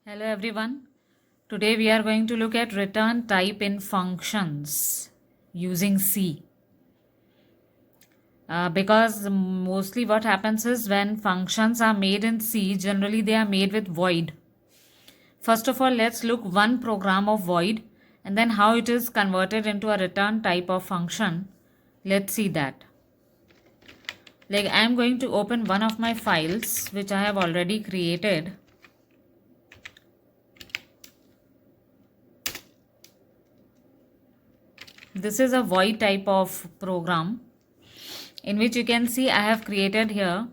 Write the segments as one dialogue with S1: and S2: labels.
S1: Hello everyone. Today we are going to look at return type in functions using C. Because mostly what happens is when functions are made in C, generally they are made with void. First of all, let's look one program of void and then how it is converted into a return type of function. Let's see that. Like I am going to open one of my files which I have already created. This is a void type of program in which you can see I have created here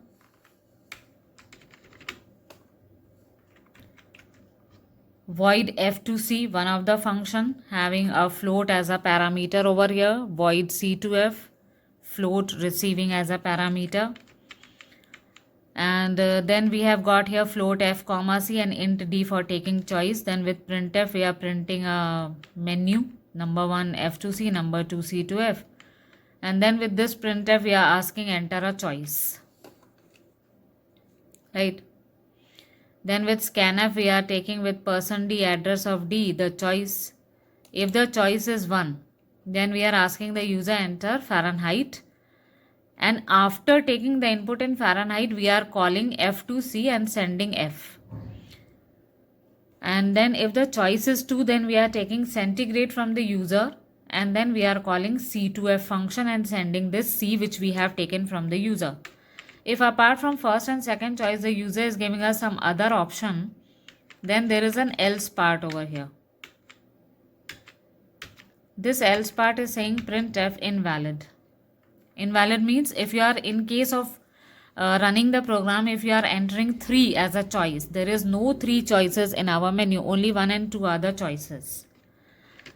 S1: void f2c, one of the function having a float as a parameter over here, void c2f, float receiving as a parameter, and then we have got here float f comma c and int d for taking choice. Then with printf we are printing a menu, number 1 f2c, number 2 c2f, and then with this printf we are asking enter a choice, right? Then with scanf we are taking with %d address of d the choice. If the choice is 1, then we are asking the user enter Fahrenheit, and after taking the input in Fahrenheit we are calling f2c and sending f. And then if the choice is 2, then we are taking centigrade from the user and then we are calling c2f function and sending this c which we have taken from the user. If apart from first and second choice the user is giving us some other option, then there is an else part over here. This else part is saying printf invalid. Invalid means if you are in case of running the program, if you are entering 3 as a choice, there is no 3 choices in our menu, only 1 and 2 other choices.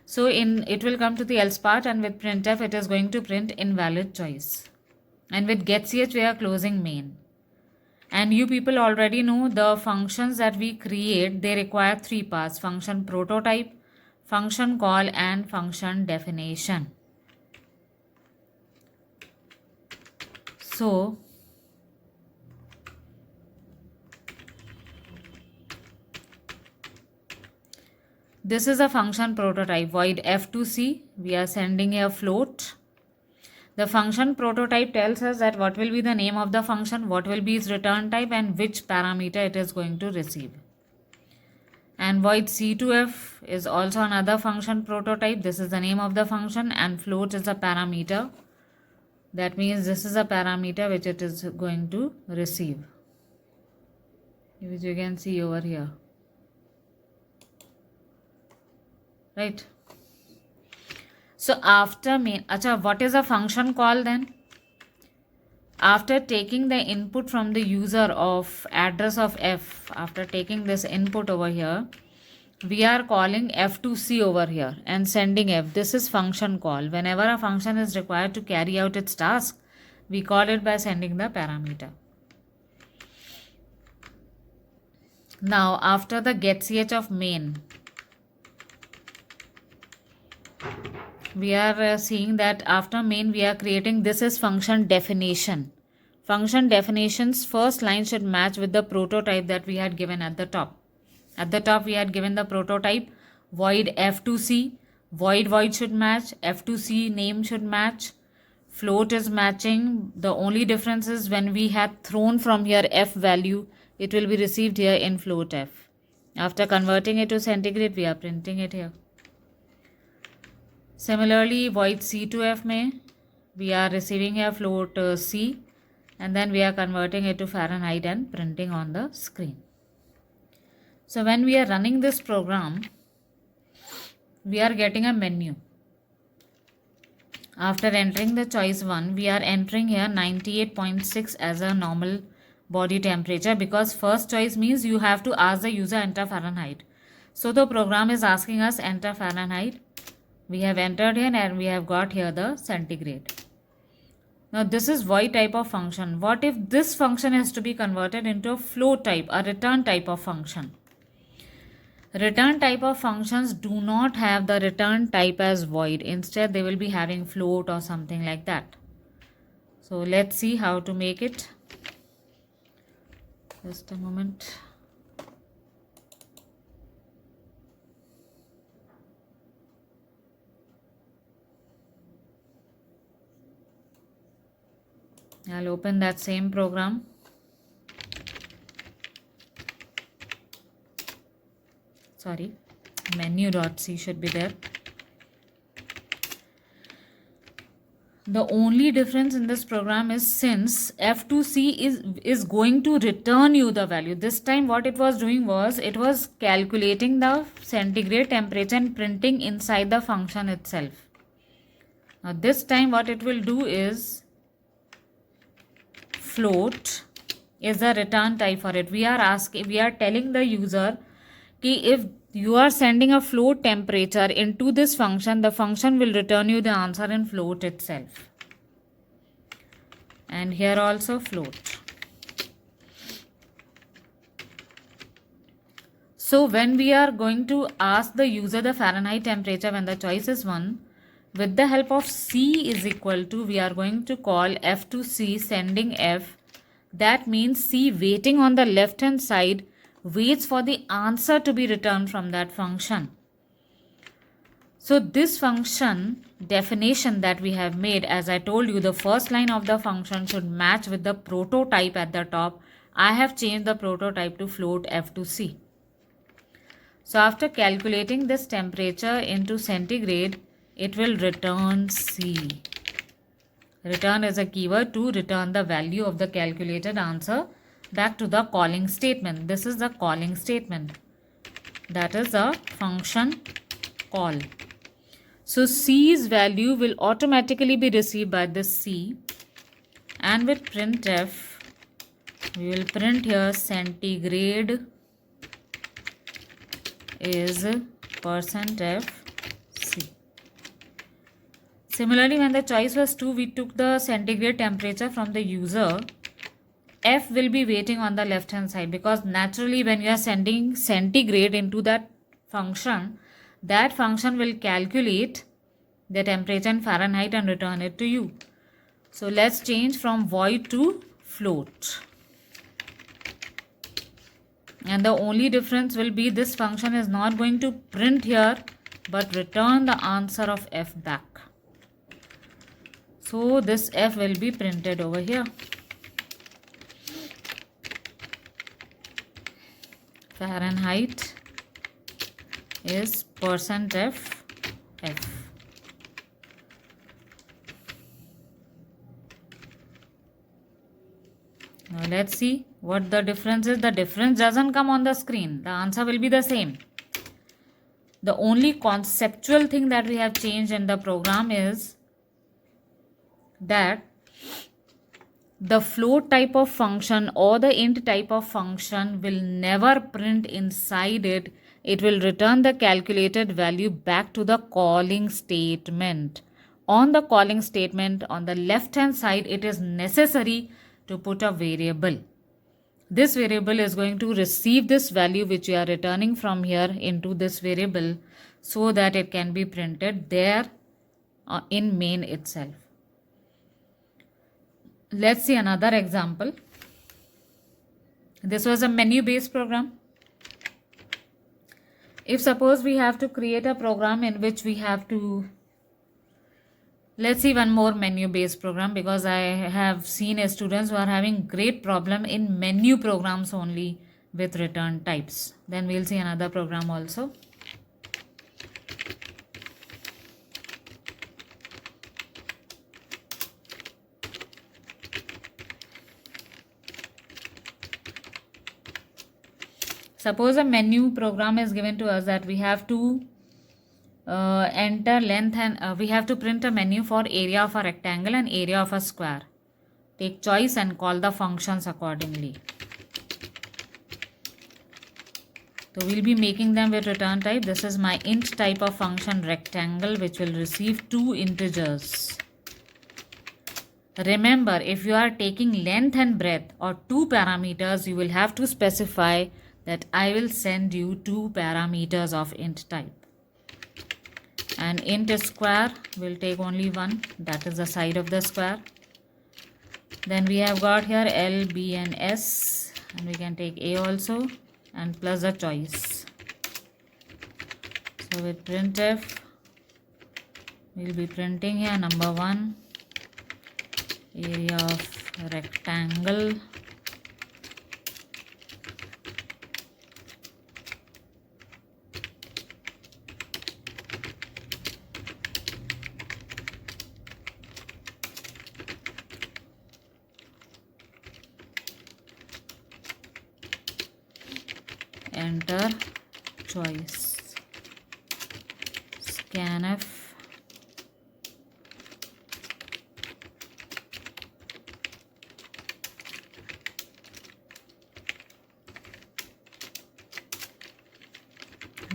S1: So it will come to the else part, and with printf it is going to print invalid choice. And with getch we are closing main. And you people already know the functions that we create, they require 3 parts: function prototype, function call and function definition. So this is a function prototype, void f2c, we are sending a float. The function prototype tells us that what will be the name of the function, what will be its return type, and which parameter it is going to receive. And void c2f is also another function prototype. This is the name of the function, and float is a parameter. That means this is a parameter which it is going to receive, which you can see over here, right? So after main, what is a function call then? After taking the input from the user of address of f, after taking this input over here, we are calling f2c over here and sending f. This is function call. Whenever a function is required to carry out its task, we call it by sending the parameter. Now after the getch of main, we are seeing that after main we are creating, this is function definition. Function definition's first line should match with the prototype that we had given at the top. At the top we had given the prototype void f2c, void should match, f2c name should match, float is matching. The only difference is when we had thrown from here f value, it will be received here in float f. After converting it to centigrade, we are printing it here. Similarly, void c2f में we are receiving a float c, and then we are converting it to Fahrenheit and printing on the screen. So when we are running this program, we are getting a menu. After entering the choice 1, we are entering here 98.6 as a normal body temperature, because first choice means you have to ask the user enter Fahrenheit. So the program is asking us enter Fahrenheit. We have entered here and we have got here the centigrade. Now this is void type of function. What if this function has to be converted into a float type, a return type of function? Return type of functions do not have the return type as void. Instead they will be having float or something like that. So let's see how to make it. Just a moment. I'll open that same program. Sorry, menu.c should be there. The only difference in this program is since F2C is going to return you the value. This time what it was doing was it was calculating the centigrade temperature and printing inside the function itself. Now this time what it will do is float is the return type for it. We are telling the user कि if you are sending a float temperature into this function, the function will return you the answer in float itself. And here also float. So when we are going to ask the user the Fahrenheit temperature when the choice is 1, with the help of C is equal to, we are going to call F to C sending F. That means C waiting on the left hand side waits for the answer to be returned from that function. So this function definition that we have made, as I told you, the first line of the function should match with the prototype at the top. I have changed the prototype to float F to C. So after calculating this temperature into centigrade, it will return C. Return is a keyword to return the value of the calculated answer back to the calling statement. This is the calling statement. That is a function call. So C's value will automatically be received by this C, and with printf we will print here centigrade is %f C. Similarly, when the choice was 2, we took the centigrade temperature from the user. F will be waiting on the left hand side, because naturally when you are sending centigrade into that function will calculate the temperature in Fahrenheit and return it to you. So let's change from void to float. And the only difference will be this function is not going to print here but return the answer of F back. So this F will be printed over here. Fahrenheit is %f F. Now let's see what the difference is. The difference doesn't come on the screen. The answer will be the same. The only conceptual thing that we have changed in the program is that the float type of function or the int type of function will never print inside it. It will return the calculated value back to the calling statement. On the calling statement, on the left hand side, it is necessary to put a variable. This variable is going to receive this value which you are returning from here into this variable so that it can be printed there in main itself. Let's see another example. This was a menu based program. If suppose we have to create a program in which we have to, let's see one more menu based program, because I have seen students who are having great problem in menu programs only with return types. Then we'll see another program also. Suppose a menu program is given to us that we have to enter length and we have to print a menu for area of a rectangle and area of a square. Take choice and call the functions accordingly. So we'll be making them with return type. This is my int type of function rectangle, which will receive 2 integers. Remember, if you are taking length and breadth or 2 parameters, you will have to specify that I will send you 2 parameters of int type. And int square will take only 1, that is the side of the square. Then we have got here L, B and S, and we can take A also, and plus a choice. So with printf, we will be printing here number 1, area of rectangle enter choice scanf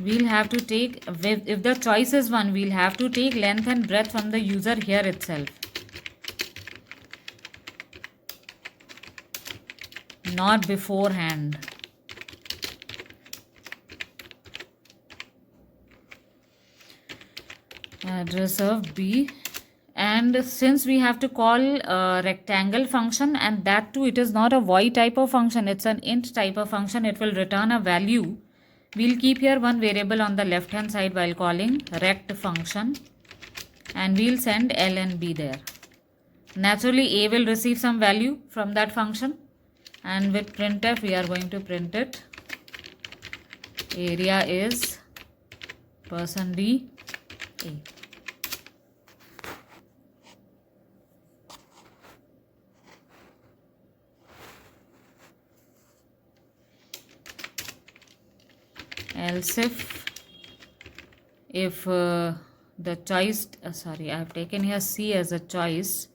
S1: we'll have to take, if the choice is 1, we'll have to take length and breadth from the user here itself, not beforehand. Address of B, and since we have to call a rectangle function, and that too it is not a void type of function, it's an int type of function, it will return a value. We'll keep here one variable on the left hand side while calling rect function, and we'll send L and B there. Naturally A will receive some value from that function, and with printf we are going to print it. Area is %d A. Else if the choice, sorry, I have taken here C as a choice,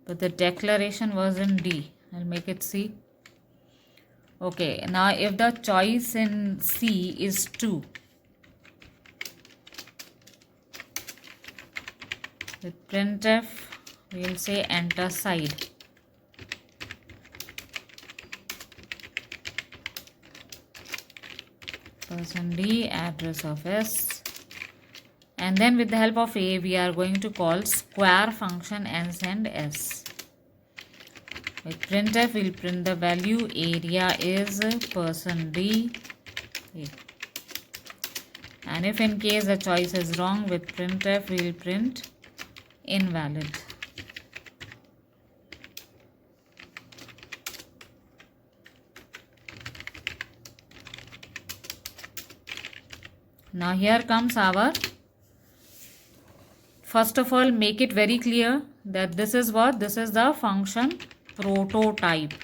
S1: but the declaration was in D. I'll make it C. Okay, now if the choice in C is 2, with printf we'll say enter side. %d address of S, and then with the help of A we are going to call square function and send S. With printf we'll print the value area is %d A, and if in case the choice is wrong, with printf we'll print invalid. Now here comes our, first of all make it very clear that this is what, this is the function prototype.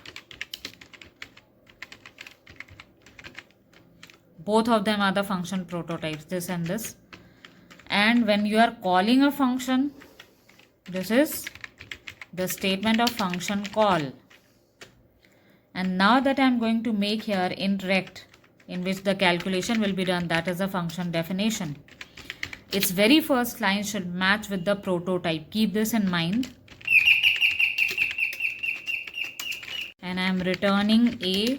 S1: Both of them are the function prototypes, this and this. And when you are calling a function, this is the statement of function call. And now that I am going to make here int rect, in which the calculation will be done, that is a function definition. Its very first line should match with the prototype. Keep this in mind. And I am returning A.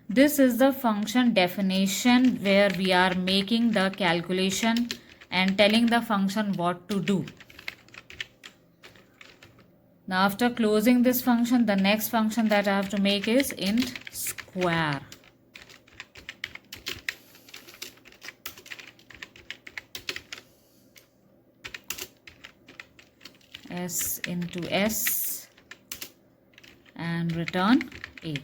S1: This is the function definition where we are making the calculation and telling the function what to do. Now after closing this function, the next function that I have to make is int square. S into S and return A.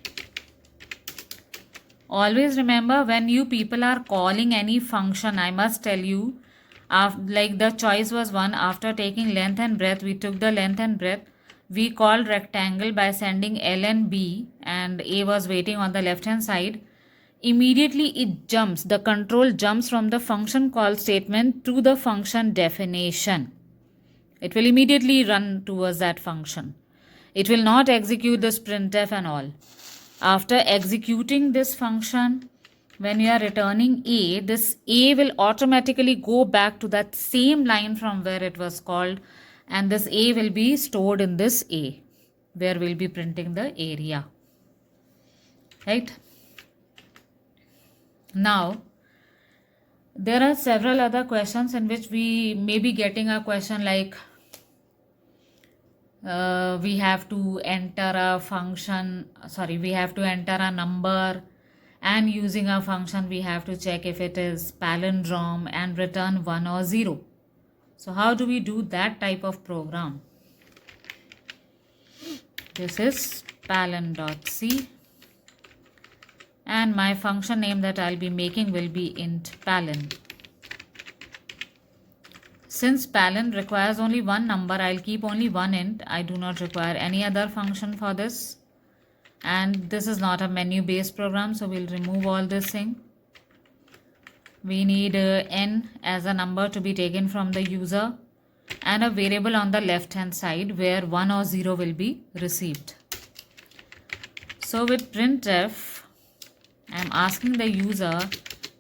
S1: Always remember, when you people are calling any function, I must tell you, like the choice was 1, after taking length and breadth, we took the length and breadth. We called rectangle by sending L and B, and A was waiting on the left hand side. Immediately it jumps, the control jumps from the function call statement to the function definition. It will immediately run towards that function. It will not execute this printf and all. After executing this function, when you are returning A, this A will automatically go back to that same line from where it was called, and this A will be stored in this A, where we'll be printing the area. Right? Now, there are several other questions in which we may be getting a question like, we have to enter a function, we have to enter a number, and using a function we have to check if it is palindrome and return 1 or 0. So how do we do that type of program? This is palen.c, and my function name that I'll be making will be int palen. Since palen requires only one number, I'll keep only one int. I do not require any other function for this. And this is not a menu based program, so we'll remove all this thing. We need n as a number to be taken from the user and a variable on the left hand side where 1 or 0 will be received. So with printf, I'm asking the user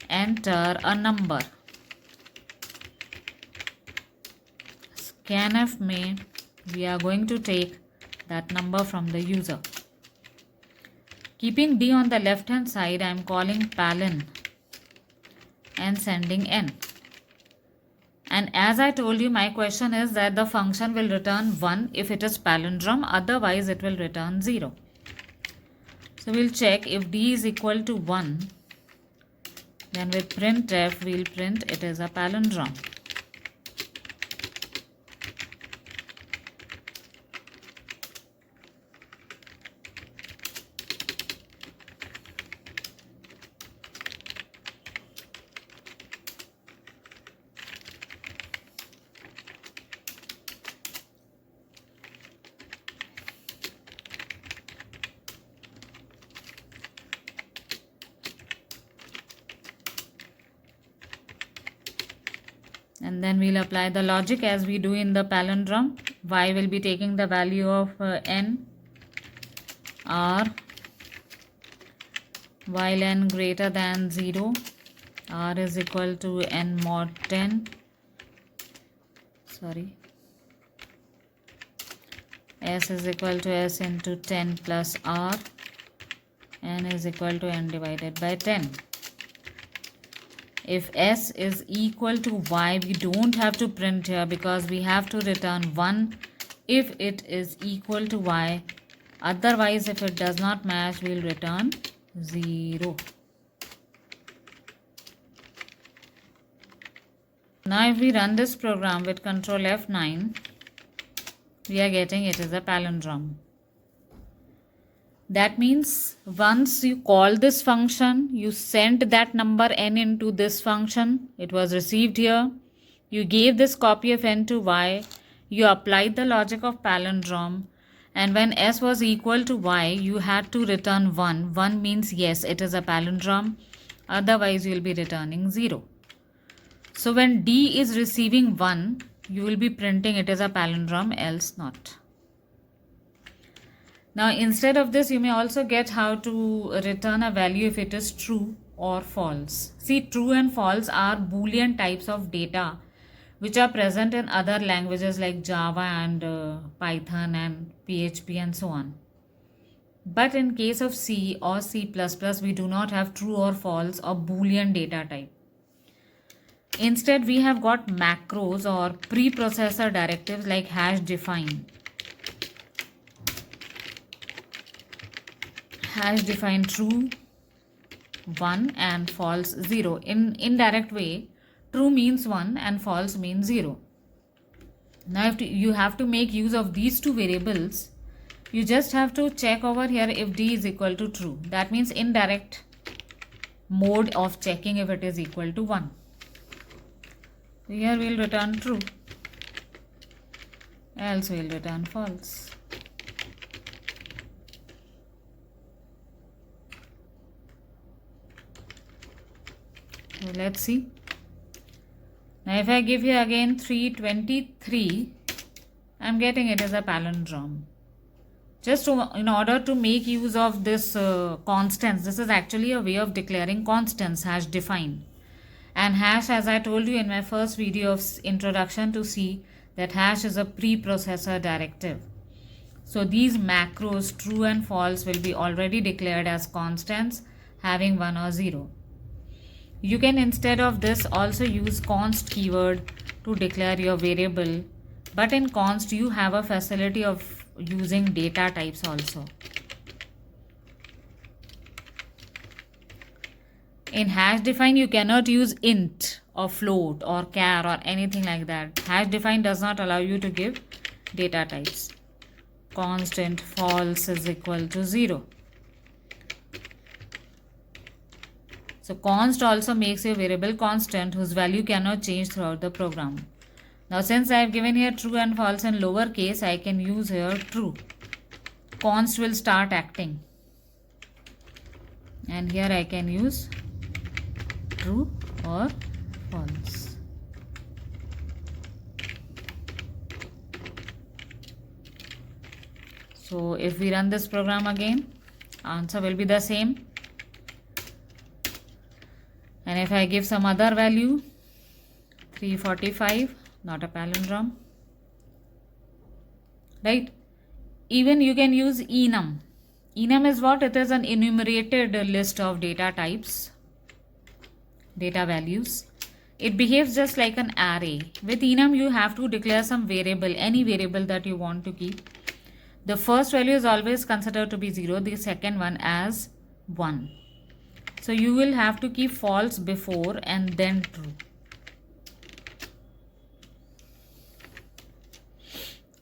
S1: enter a number. Scanf में we are going to take that number from the user. Keeping d on the left hand side, I am calling palen and sending n. And as I told you, my question is that the function will return 1 if it is palindrome, otherwise it will return 0. So we'll check if d is equal to 1, then with printf we'll print it is a palindrome. And then we'll apply the logic as we do in the palindrome. Y will be taking the value of n, r while n greater than 0, r is equal to n mod 10, s is equal to s into 10 plus r, n is equal to n divided by 10. If s is equal to y, we don't have to print here because we have to return 1 if it is equal to y. Otherwise, if it does not match, we'll return 0. Now if we run this program with Control F9, we are getting it is a palindrome. That means once you call this function, you sent that number n into this function, it was received here, you gave this copy of n to y, you applied the logic of palindrome, and when s was equal to y, you had to return 1. 1 means yes, it is a palindrome, otherwise you will be returning 0. So when d is receiving 1, you will be printing it is a palindrome, else not. Now instead of this, you may also get how to return a value if it is true or false. See, true and false are Boolean types of data which are present in other languages like Java and Python and PHP and so on. But in case of C or C++, we do not have true or false or Boolean data type. Instead, we have got macros or preprocessor directives like hash define. Hash define true 1 and false 0. In indirect way, true means 1 and false means 0. Now if you have to make use of these two variables, you just have to check over here if d is equal to true. That means indirect mode of checking if it is equal to 1. So here we will return true, else we will return false. So let's see. Now if I give here again 323, I am getting it as a palindrome. Just in order to make use of this constants, this is actually a way of declaring constants, hash define. And hash, as I told you in my first video of introduction to C, that hash is a preprocessor directive. So these macros, true and false, will be already declared as constants having 1 or 0. You can instead of this also use const keyword to declare your variable, but in const you have a facility of using data types also. In hash define you cannot use int or float or char or anything like that. Hash define does not allow you to give data types. constant false is equal to 0. So const also makes a variable constant whose value cannot change throughout the program. Now since I have given here true and false in lowercase, I can use here true. Const will start acting. And here I can use true or false. So if we run this program again, answer will be the same. And if I give some other value, 345, not a palindrome, right? Even you can use enum. Enum is what? It is an enumerated list of data types, data values. It behaves just like an array. With enum, you have to declare some variable, any variable that you want to keep. The first value is always considered to be 0, the second one as 1. So you will have to keep false before and then true.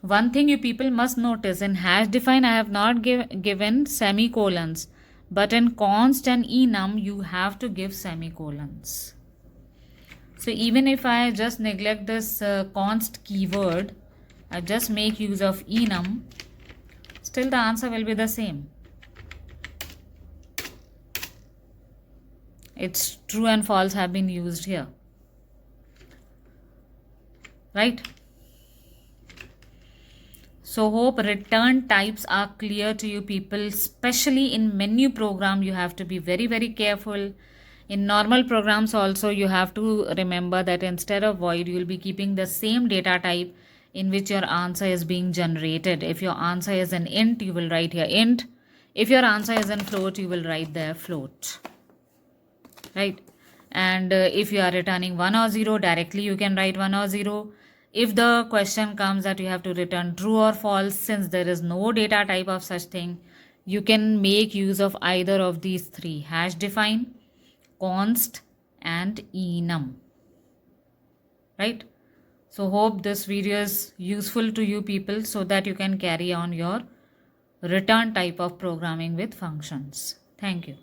S1: One thing you people must notice, in hash define I have not given semicolons, but in const and enum you have to give semicolons. So even if I just neglect this const keyword, I just make use of enum, still the answer will be the same. It's true and false have been used here, right? So hope return types are clear to you people. Especially in menu program, you have to be very, very careful. In normal programs also, you have to remember that instead of void, you will be keeping the same data type in which your answer is being generated. If your answer is an int, you will write here int. If your answer is in float, you will write there float, right? And if you are returning 1 or 0, directly you can write 1 or 0. If the question comes that you have to return true or false, since there is no data type of such thing, you can make use of either of these three: hash define, const, and enum, right? So hope this video is useful to you people so that you can carry on your return type of programming with functions. Thank you.